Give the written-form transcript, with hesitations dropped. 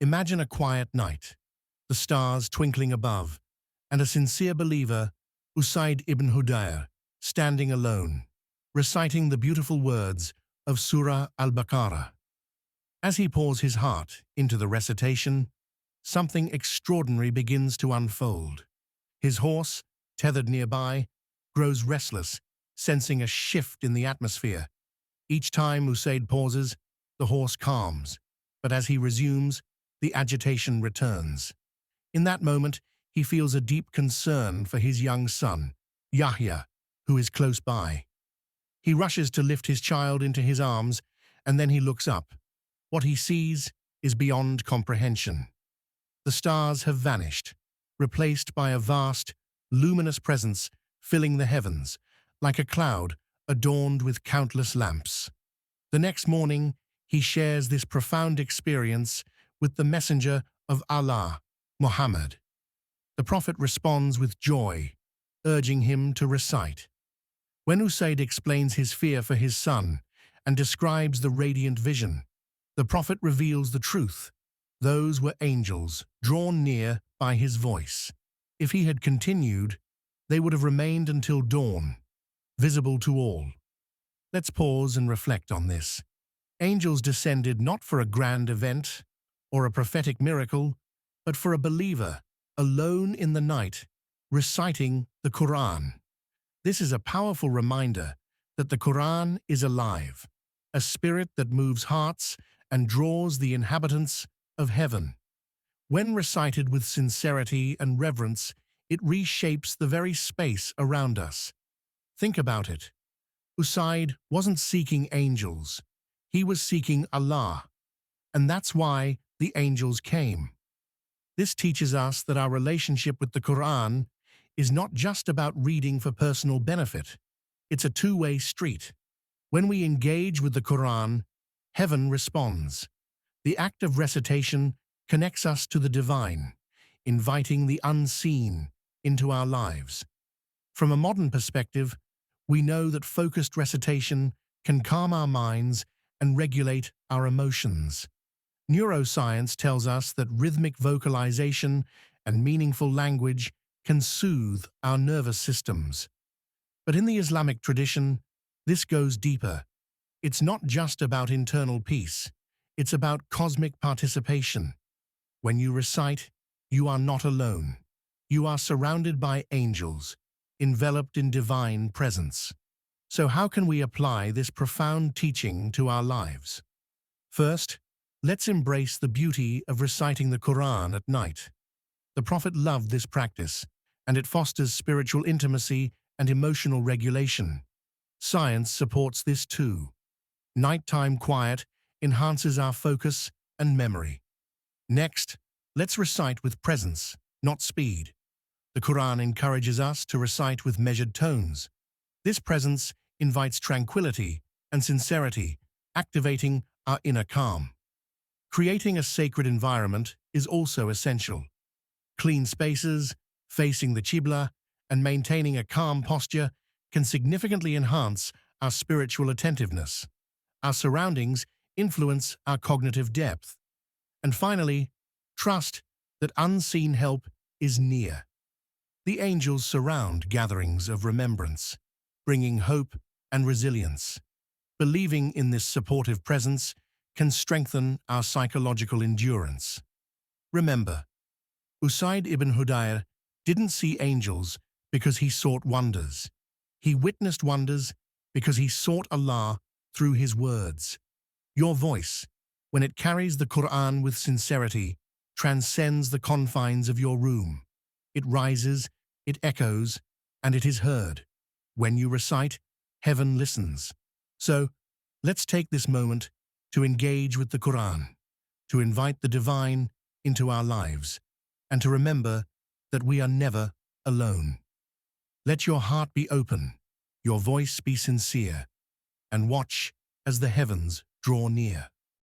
Imagine a quiet night, the stars twinkling above, and a sincere believer, Usayd ibn Hudayr, standing alone, reciting the beautiful words of Surah Al-Baqarah. As he pours his heart into the recitation, something extraordinary begins to unfold. His horse, tethered nearby, grows restless, sensing a shift in the atmosphere. Each time Usayd pauses, the horse calms, but as he resumes, the agitation returns. In that moment, he feels a deep concern for his young son, Yahya, who is close by. He rushes to lift his child into his arms, and then he looks up. What he sees is beyond comprehension. The stars have vanished, replaced by a vast, luminous presence filling the heavens, like a cloud adorned with countless lamps. The next morning, he shares this profound experience with the messenger of Allah, Muhammad. The Prophet responds with joy, urging him to recite. When Usayd explains his fear for his son and describes the radiant vision, the Prophet reveals the truth. Those were angels drawn near by his voice. If he had continued, they would have remained until dawn, visible to all. Let's pause and reflect on this. Angels descended not for a grand event or a prophetic miracle, but for a believer, alone in the night, reciting the Qur'an. This is a powerful reminder that the Qur'an is alive, a spirit that moves hearts and draws the inhabitants of heaven. When recited with sincerity and reverence, it reshapes the very space around us. Think about it. Usayd wasn't seeking angels. He was seeking Allah. And that's why the angels came. This teaches us that our relationship with the Qur'an is not just about reading for personal benefit. It's a two-way street. When we engage with the Qur'an, heaven responds. The act of recitation connects us to the divine, inviting the unseen into our lives. From a modern perspective, we know that focused recitation can calm our minds and regulate our emotions. Neuroscience tells us that rhythmic vocalization and meaningful language can soothe our nervous systems. But in the Islamic tradition, this goes deeper. It's not just about internal peace. It's about cosmic participation. When you recite, you are not alone. You are surrounded by angels, enveloped in divine presence. So how can we apply this profound teaching to our lives? First, let's embrace the beauty of reciting the Qur'an at night. The Prophet loved this practice, and it fosters spiritual intimacy and emotional regulation. Science supports this too. Nighttime quiet enhances our focus and memory. Next, let's recite with presence, not speed. The Qur'an encourages us to recite with measured tones. This presence invites tranquility and sincerity, activating our inner calm. Creating a sacred environment is also essential. Clean spaces, facing the Qibla, and maintaining a calm posture can significantly enhance our spiritual attentiveness. Our surroundings influence our cognitive depth. And finally, trust that unseen help is near. The angels surround gatherings of remembrance, bringing hope and resilience. Believing in this supportive presence can strengthen our psychological endurance. Remember, Usayd ibn Hudayr didn't see angels because he sought wonders. He witnessed wonders because he sought Allah through his words. Your voice, when it carries the Qur'an with sincerity, transcends the confines of your room. It rises, it echoes, and it is heard. When you recite, heaven listens. So, let's take this moment to engage with the Qur'an, to invite the divine into our lives, and to remember that we are never alone. Let your heart be open, your voice be sincere, and watch as the heavens draw near.